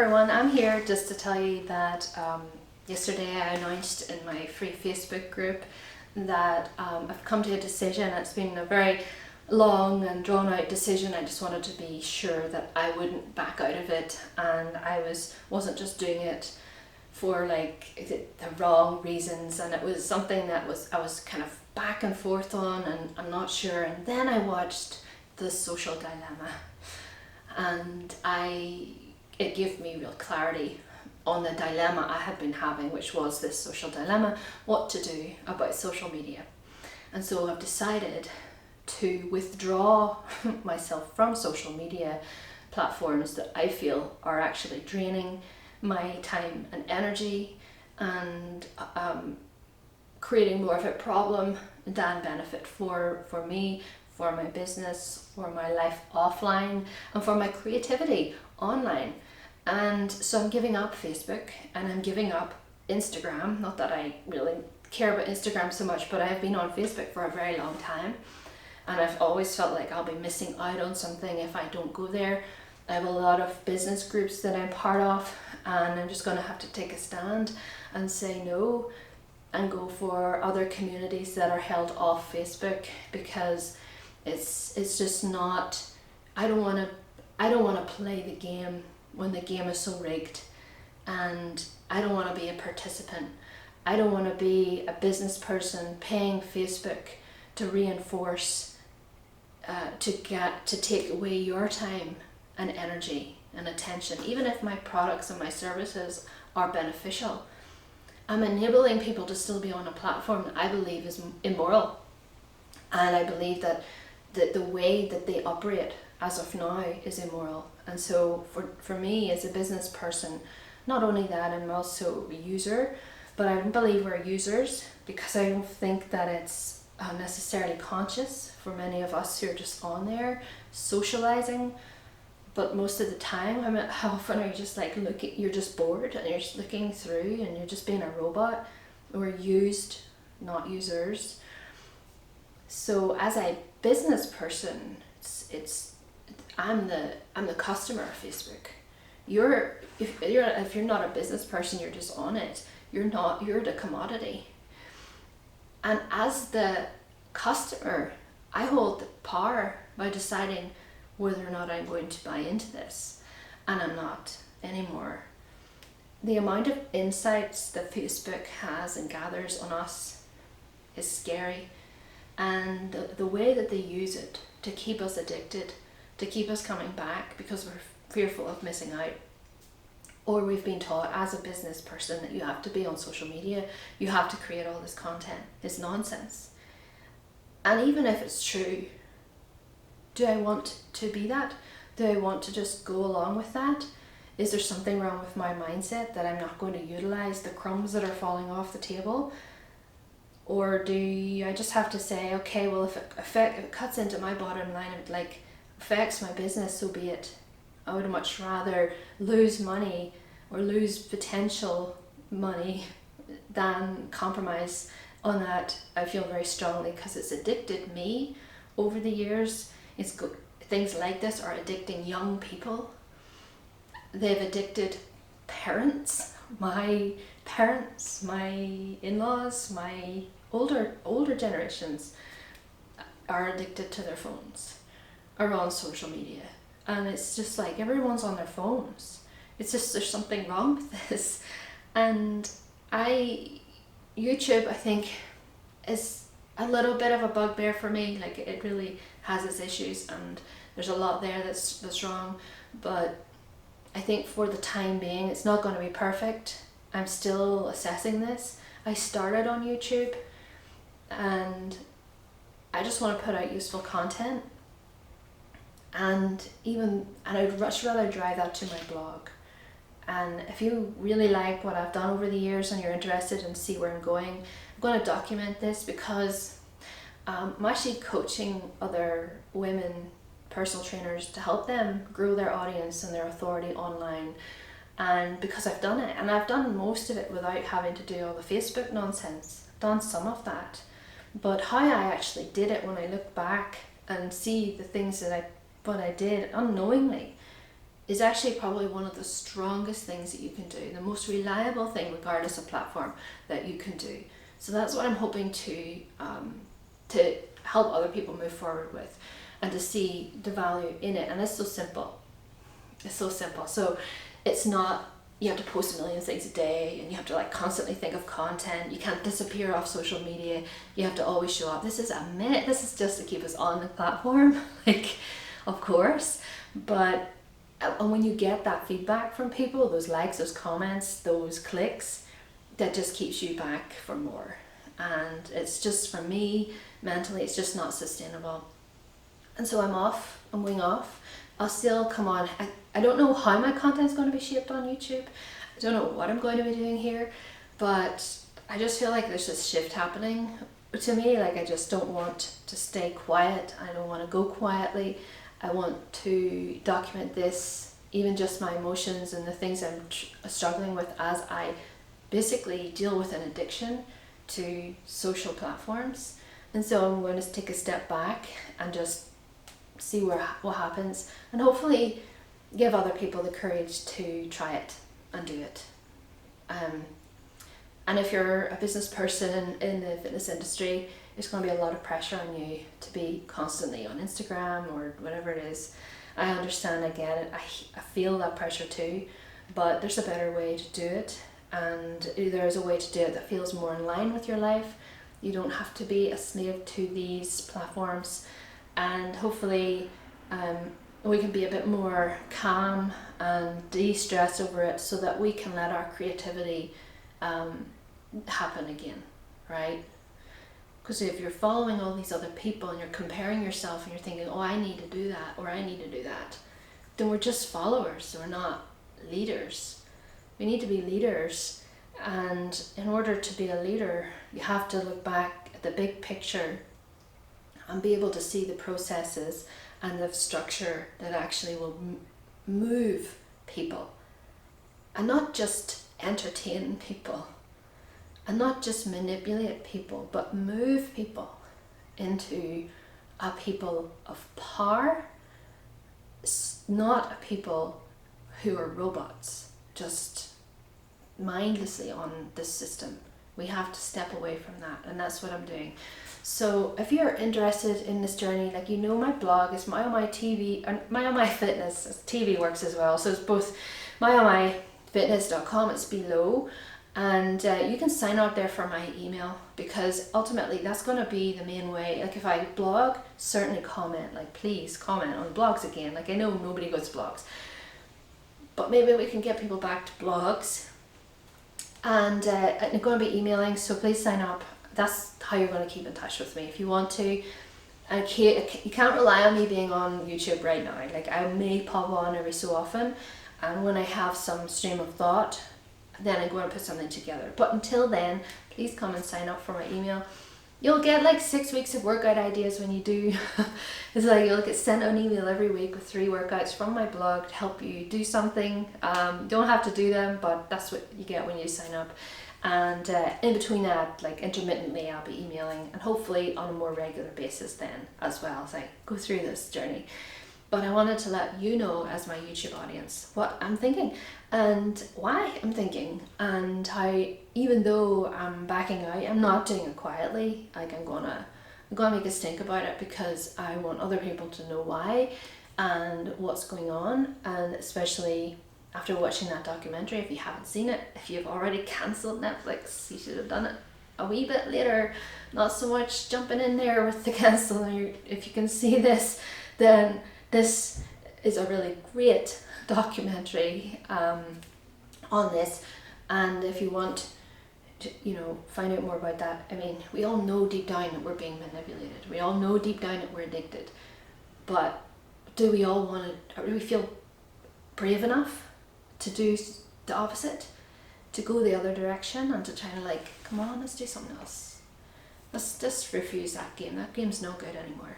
everyone, I'm here just to tell you that yesterday I announced in my free Facebook group that I've come to a decision. It's been a very long and drawn out decision. I just wanted to be sure that I wouldn't back out of it, and I wasn't just doing it for the wrong reasons, and it was something that I was kind of back and forth on, and I'm not sure. And then I watched The Social Dilemma, and it gave me real clarity on the dilemma I had been having, which was this social dilemma, what to do about social media. And so I've decided to withdraw myself from social media platforms that I feel are actually draining my time and energy, and creating more of a problem than benefit for me, for my business, for my life offline, and for my creativity online. And so I'm giving up Facebook, and I'm giving up Instagram. Not that I really care about Instagram so much, but I have been on Facebook for a very long time, and I've always felt like I'll be missing out on something if I don't go there. I have a lot of business groups that I'm part of, and I'm just going to have to take a stand and say no and go for other communities that are held off Facebook, because it's just not, I don't want to play the game when the game is so rigged, and I don't want to be a participant. I don't want to be a business person paying Facebook to reinforce, to take away your time and energy and attention. Even if my products and my services are beneficial, I'm enabling people to still be on a platform that I believe is immoral, and I believe that the way that they operate as of now is immoral. And so for me as a business person, not only that, I'm also a user, but I don't believe we're users, because I don't think that it's necessarily conscious for many of us who are just on there socializing. But most of the time, how often are you just you're just bored and you're just looking through and you're just being a robot? We're used, not users. So as a business person, I'm the customer of Facebook. If you're not a business person, you're just on it. You're the commodity. And as the customer, I hold the power by deciding whether or not I'm going to buy into this, and I'm not anymore. The amount of insights that Facebook has and gathers on us is scary, and the way that they use it to keep us addicted, to keep us coming back because we're fearful of missing out, or we've been taught as a business person that you have to be on social media, you have to create all this content, is nonsense. And even if it's true, do I want to be that? Do I want to just go along with that? Is there something wrong with my mindset that I'm not going to utilize the crumbs that are falling off the table? Or do I just have to say, okay, well, if it cuts into my bottom line, it affects my business, so be it. I would much rather lose money or lose potential money than compromise on that. I feel very strongly, because it's addicted me over the years. Things like this are addicting young people. They've addicted parents, my in-laws, my older generations are addicted to their phones, are on social media. And it's just like everyone's on their phones. It's just, there's something wrong with this. And YouTube, I think, is a little bit of a bugbear for me. It really has its issues, and there's a lot there that's wrong. But I think for the time being, it's not going to be perfect. I'm still assessing this. I started on YouTube, and I just want to put out useful content. And I'd much rather drive that to my blog. And if you really like what I've done over the years and you're interested and see where I'm going to document this, because I'm actually coaching other women personal trainers to help them grow their audience and their authority online. And because I've done it, and I've done most of it without having to do all the Facebook nonsense. I've done some of that, but how I actually did it, when I look back and see the things that I did unknowingly, is actually probably one of the strongest things that you can do, the most reliable thing regardless of platform that you can do. So that's what I'm hoping to help other people move forward with, and to see the value in it. And it's so simple. It's so simple. So it's not, you have to post a million things a day and you have to like constantly think of content. You can't disappear off social media. You have to always show up. This is a myth. This is just to keep us on the platform, like, of course. But and when you get that feedback from people, those likes, those comments, those clicks, that just keeps you back for more. And it's just, for me, mentally, it's just not sustainable. And so I'm going off. I'll still come on. I don't know how my content's going to be shaped on YouTube. I don't know what I'm going to be doing here, but I just feel like there's this shift happening to me. Like, I just don't want to stay quiet. I don't want to go quietly. I want to document this, even just my emotions and the things I'm struggling with as I basically deal with an addiction to social platforms. And so I'm going to take a step back and just see what happens, and hopefully give other people the courage to try it and do it. And if you're a business person in the fitness industry, there's going to be a lot of pressure on you to be constantly on Instagram or whatever it is. I understand, I get it, I feel that pressure too, but there's a better way to do it, and there's a way to do it that feels more in line with your life. You don't have to be a slave to these platforms, and hopefully we can be a bit more calm and de-stress over it, so that we can let our creativity happen again, right? Because if you're following all these other people and you're comparing yourself and you're thinking, oh, I need to do that, or I need to do that, then we're just followers, we're not leaders. We need to be leaders, and in order to be a leader, you have to look back at the big picture and be able to see the processes and the structure that actually will move people, and not just entertain people, and not just manipulate people, but move people into a people of power, not a people who are robots, just mindlessly on this system. We have to step away from that, and that's what I'm doing. So if you're interested in this journey, like, you know, my blog is My Oh My TV, and My Oh My Fitness, TV works as well, so it's both myohmyfitness.com, it's below, and you can sign up there for my email, because ultimately that's going to be the main way. Like, if I blog, certainly comment, like, please comment on blogs again. Like, I know nobody goes to blogs, but maybe we can get people back to blogs, and I'm going to be emailing, so please sign up. That's how you're going to keep in touch with me if you want to. And you can't rely on me being on YouTube right now. Like, I may pop on every so often, and when I have some stream of thought, then I'm going to put something together. But until then, please come and sign up for my email. You'll get like 6 weeks of workout ideas when you do. It's like you'll get sent an email every week with 3 workouts from my blog to help you do something. You don't have to do them, but that's what you get when you sign up. And in between that, like, intermittently, I'll be emailing, and hopefully on a more regular basis then as well, as I go through this journey. But I wanted to let you know, as my YouTube audience, what I'm thinking and why I'm thinking, and how, even though I'm backing out, I'm not doing it quietly. Like, I'm gonna make a stink about it, because I want other people to know why and what's going on. And especially after watching that documentary, if you haven't seen it, if you've already cancelled Netflix, you should have done it a wee bit later, not so much jumping in there with the cancel. If you can see this, then this is a really great documentary on this. And if you want to, find out more about that, I mean, we all know deep down that we're being manipulated. We all know deep down that we're addicted. But do we all want to, or do we feel brave enough to do the opposite, to go the other direction, and to try to, like, come on, let's do something else. Let's just refuse that game. That game's no good anymore.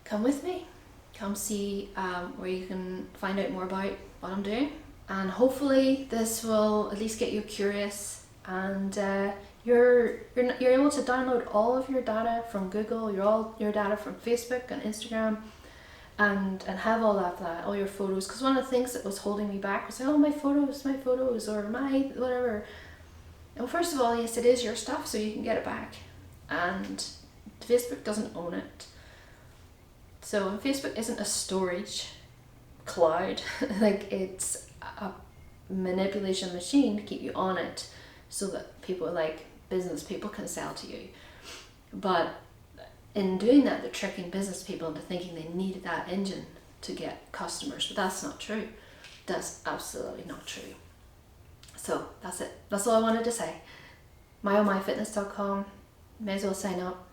Come with me. Come see where you can find out more about what I'm doing, and hopefully this will at least get you curious, and you're able to download all of your data from Google, your data from Facebook and Instagram, and have all of that, all your photos. Because one of the things that was holding me back was like, oh, my photos, or my whatever. Well, first of all, yes, it is your stuff, so you can get it back, and Facebook doesn't own it. So Facebook isn't a storage cloud. Like, it's a manipulation machine to keep you on it so that people, like business people, can sell to you. But in doing that, they're tricking business people into thinking they need that engine to get customers, but that's not true. That's absolutely not true. So that's it. That's all I wanted to say. myomyfitness.com. May as well sign up.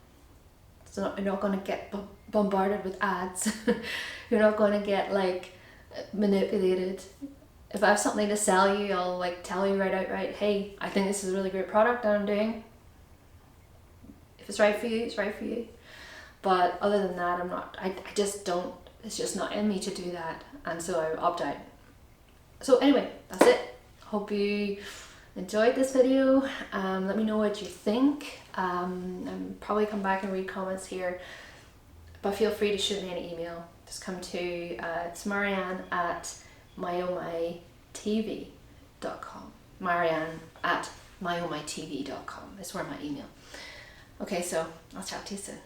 So you're not going to get bombarded with ads. You're not going to get like manipulated. If I have something to sell you, I'll like tell you right outright, hey, I think this is a really great product that I'm doing. If it's right for you, it's right for you. But other than that, I just don't, it's just not in me to do that. And so I opt out. So anyway, that's it. Hope you enjoyed this video. Let me know what you think. And probably come back and read comments here. But feel free to shoot me an email. Just come to, it's Marianne at myomytv.com. Marianne at myomytv.com is where my email. Okay, so I'll chat to you soon.